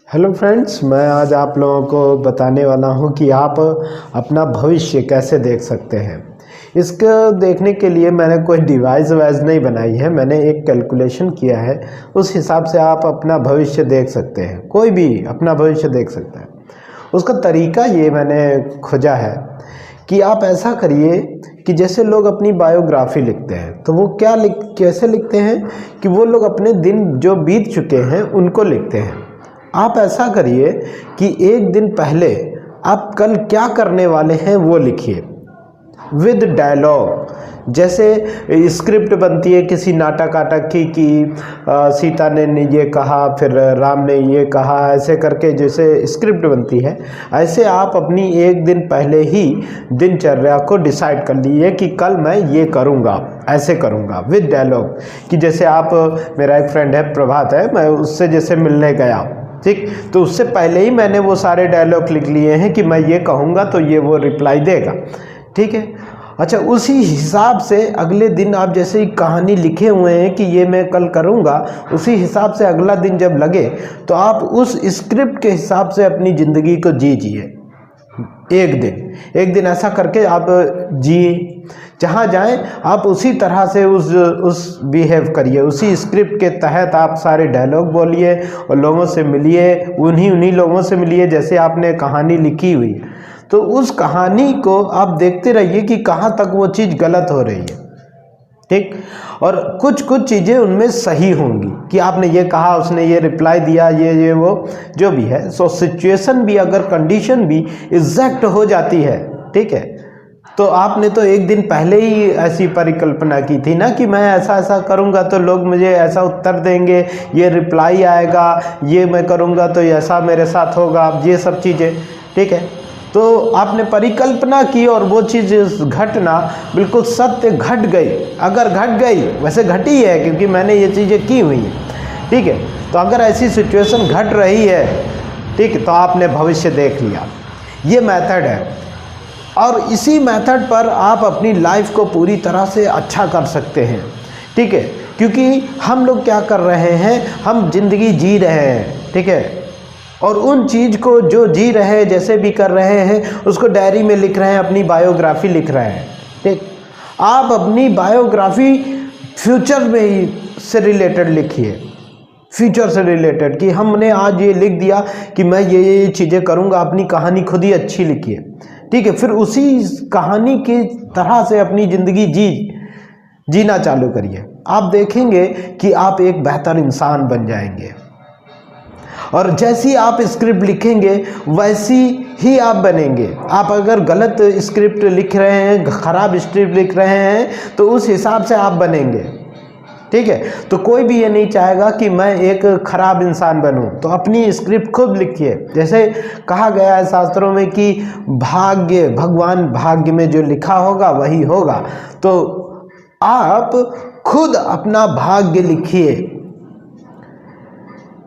Hello friends, मैं आज आप लोगों को बताने वाला हूं कि आप अपना भविष्य कैसे देख सकते हैं। इसको देखने के लिए मैंने कोई डिवाइस वाइज नहीं बनाई है, मैंने एक कैलकुलेशन किया है। उस हिसाब से आप अपना भविष्य देख सकते हैं, कोई भी अपना भविष्य देख सकता है। उसका तरीका ये मैंने खोजा है कि आप ऐसा करिए कि जैसे लोग अपनी बायोग्राफी लिखते हैं तो वो कैसे लिखते हैं कि वो लोग अपने दिन जो बीत चुके हैं उनको लिखते हैं। आप ऐसा करिए कि एक दिन पहले आप कल क्या करने वाले हैं वो लिखिए विद डायलॉग। जैसे स्क्रिप्ट बनती है किसी नाटक आटक की कि सीता ने ये कहा, फिर राम ने ये कहा, ऐसे करके जैसे स्क्रिप्ट बनती है, ऐसे आप अपनी एक दिन पहले ही दिनचर्या को डिसाइड कर लीजिए कि कल मैं ये करूँगा, ऐसे करूँगा विद डायलॉग। कि जैसे आप, मेरा एक फ्रेंड है प्रभात है, मैं उससे जैसे मिलने गया, ठीक, तो उससे पहले ही मैंने वो सारे डायलॉग लिख लिए हैं कि मैं ये कहूँगा तो ये वो रिप्लाई देगा, ठीक है। अच्छा, उसी हिसाब से अगले दिन आप जैसे ही कहानी लिखे हुए हैं कि ये मैं कल करूँगा, उसी हिसाब से अगला दिन जब लगे तो आप उस स्क्रिप्ट के हिसाब से अपनी ज़िंदगी को जीजिए। एक दिन ऐसा करके आप जिए, जहाँ जाएं आप उसी तरह से उस बिहेव करिए, उसी स्क्रिप्ट के तहत आप सारे डायलॉग बोलिए और लोगों से मिलिए, उन्हीं लोगों से मिलिए जैसे आपने कहानी लिखी हुई। तो उस कहानी को आप देखते रहिए कि कहाँ तक वो चीज़ गलत हो रही है, ठीक। और कुछ चीज़ें उनमें सही होंगी कि आपने ये कहा, उसने ये रिप्लाई दिया, ये वो जो भी है। सो सिचुएशन भी, अगर कंडीशन भी एग्जैक्ट हो जाती है, ठीक है, तो आपने तो एक दिन पहले ही ऐसी परिकल्पना की थी ना कि मैं ऐसा ऐसा करूँगा तो लोग मुझे ऐसा उत्तर देंगे, ये रिप्लाई आएगा, ये मैं करूँगा तो ऐसा मेरे साथ होगा, ये सब चीज़ें, ठीक है। तो आपने परिकल्पना की और वो चीज़ घटना बिल्कुल सत्य घट गई। अगर घट गई, वैसे घटी है क्योंकि मैंने ये चीज़ें की हुई हैं, ठीक है। तो अगर ऐसी सिचुएशन घट रही है, ठीक, तो आपने भविष्य देख लिया। ये मेथड है और इसी मेथड पर आप अपनी लाइफ को पूरी तरह से अच्छा कर सकते हैं, ठीक है। क्योंकि हम लोग क्या कर रहे हैं, हम जिंदगी जी रहे हैं, ठीक है, और उन चीज़ को जो जी रहे हैं, जैसे भी कर रहे हैं, उसको डायरी में लिख रहे हैं, अपनी बायोग्राफी लिख रहे हैं, ठीक। आप अपनी बायोग्राफी फ्यूचर में ही से रिलेटेड लिखिए, फ्यूचर से रिलेटेड कि हमने आज ये लिख दिया कि मैं ये चीज़ें करूँगा। अपनी कहानी खुद ही अच्छी लिखिए, ठीक है। फिर उसी कहानी की तरह से अपनी ज़िंदगी जीना चालू करिए। आप देखेंगे कि आप एक बेहतर इंसान बन जाएंगे और जैसी आप स्क्रिप्ट लिखेंगे वैसी ही आप बनेंगे। आप अगर गलत स्क्रिप्ट लिख रहे हैं, ख़राब स्क्रिप्ट लिख रहे हैं, तो उस हिसाब से आप बनेंगे, ठीक है। तो कोई भी ये नहीं चाहेगा कि मैं एक खराब इंसान बनूं, तो अपनी स्क्रिप्ट खुद लिखिए। जैसे कहा गया है शास्त्रों में कि भाग्य, भगवान भाग्य में जो लिखा होगा वही होगा। तो आप खुद अपना भाग्य लिखिए,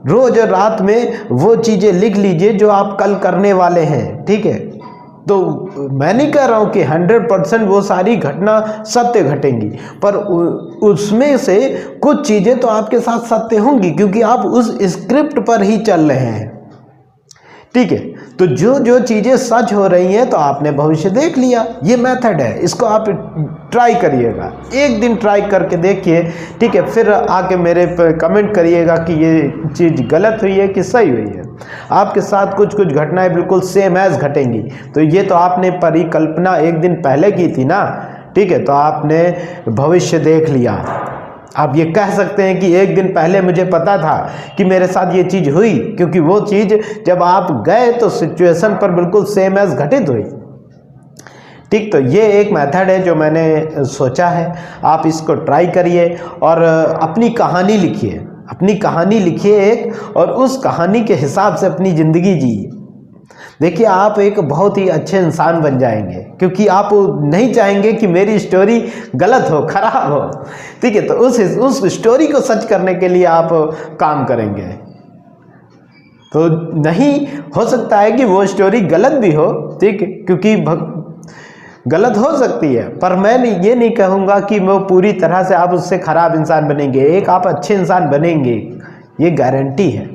रोज रात में वो चीज़ें लिख लीजिए जो आप कल करने वाले हैं, ठीक है। तो मैं नहीं कह रहा हूँ कि 100% वो सारी घटना सत्य घटेंगी, पर उसमें से कुछ चीज़ें तो आपके साथ सत्य होंगी क्योंकि आप उस स्क्रिप्ट पर ही चल रहे हैं, ठीक है। तो जो चीज़ें सच हो रही हैं तो आपने भविष्य देख लिया। ये मेथड है, इसको आप ट्राई करिएगा, एक दिन ट्राई करके देखिए, ठीक है। फिर आके मेरे पे कमेंट करिएगा कि ये चीज़ गलत हुई है कि सही हुई है। आपके साथ कुछ घटनाएं बिल्कुल सेम एज घटेंगी। तो ये तो आपने परिकल्पना एक दिन पहले की थी ना, ठीक है, तो आपने भविष्य देख लिया। आप ये कह सकते हैं कि एक दिन पहले मुझे पता था कि मेरे साथ ये चीज़ हुई, क्योंकि वो चीज़ जब आप गए तो सिचुएशन पर बिल्कुल सेम एज घटित हुई, ठीक। तो ये एक मेथड है जो मैंने सोचा है, आप इसको ट्राई करिए और अपनी कहानी लिखिए एक, और उस कहानी के हिसाब से अपनी ज़िंदगी जिए। देखिए, आप एक बहुत ही अच्छे इंसान बन जाएंगे क्योंकि आप नहीं चाहेंगे कि मेरी स्टोरी गलत हो, खराब हो, ठीक है। तो उस स्टोरी को सच करने के लिए आप काम करेंगे। तो नहीं हो सकता है कि वो स्टोरी गलत भी हो, ठीक है, क्योंकि गलत हो सकती है, पर मैं ये नहीं कहूँगा कि वो पूरी तरह से आप उससे खराब इंसान बनेंगे। एक आप अच्छे इंसान बनेंगे, ये गारंटी है।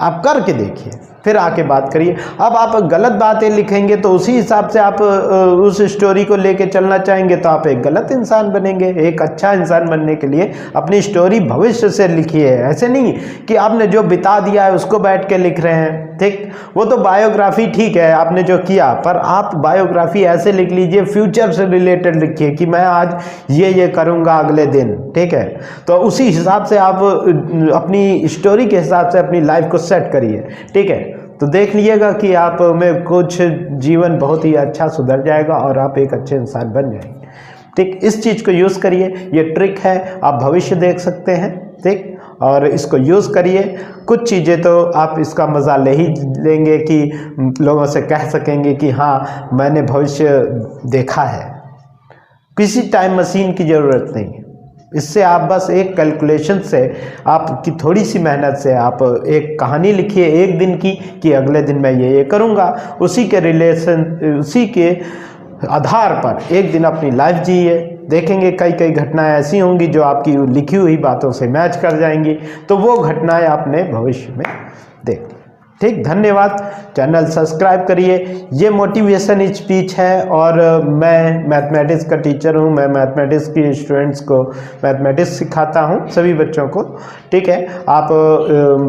आप करके देखिए, फिर आके बात करिए। अब आप गलत बातें लिखेंगे तो उसी हिसाब से आप उस स्टोरी को लेके चलना चाहेंगे तो आप एक गलत इंसान बनेंगे। एक अच्छा इंसान बनने के लिए अपनी स्टोरी भविष्य से लिखिए, ऐसे नहीं कि आपने जो बिता दिया है उसको बैठ के लिख रहे हैं। ठीक, वो तो बायोग्राफी ठीक है आपने जो किया, पर आप बायोग्राफी ऐसे लिख लीजिए, फ्यूचर से रिलेटेड लिखिए कि मैं आज ये करूँगा अगले दिन। ठीक है, तो उसी हिसाब से आप अपनी स्टोरी के हिसाब से अपनी लाइफ को सेट करिए। ठीक है, तो देख लीजिएगा कि आप में कुछ जीवन बहुत ही अच्छा सुधर जाएगा और आप एक अच्छे इंसान बन जाएंगे। ठीक, इस चीज़ को यूज़ करिए, ये ट्रिक है, आप भविष्य देख सकते हैं। ठीक, और इसको यूज़ करिए। कुछ चीज़ें तो आप इसका मज़ा ले ही लेंगे कि लोगों से कह सकेंगे कि हाँ मैंने भविष्य देखा है। किसी टाइम मशीन की ज़रूरत नहीं है, इससे आप बस एक कैलकुलेशन से, आपकी थोड़ी सी मेहनत से आप एक कहानी लिखिए एक दिन की कि अगले दिन मैं ये करूँगा, उसी के आधार पर एक दिन अपनी लाइफ जिए। देखेंगे कई कई घटनाएं ऐसी होंगी जो आपकी लिखी हुई बातों से मैच कर जाएंगी, तो वो घटनाएं आपने भविष्य में देख। ठीक, धन्यवाद। चैनल सब्सक्राइब करिए। ये मोटिवेशन स्पीच है और मैं मैथमेटिक्स का टीचर हूँ। मैं मैथमेटिक्स की स्टूडेंट्स को मैथमेटिक्स सिखाता हूँ, सभी बच्चों को। ठीक है, आप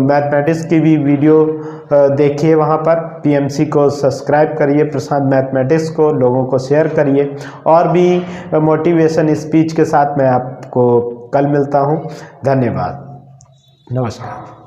मैथमेटिक्स की भी वीडियो देखिए, वहाँ पर पीएमसी को सब्सक्राइब करिए, प्रशांत मैथमेटिक्स को लोगों को शेयर करिए। और भी मोटिवेशन स्पीच के साथ मैं आपको कल मिलता हूँ। धन्यवाद, नमस्कार।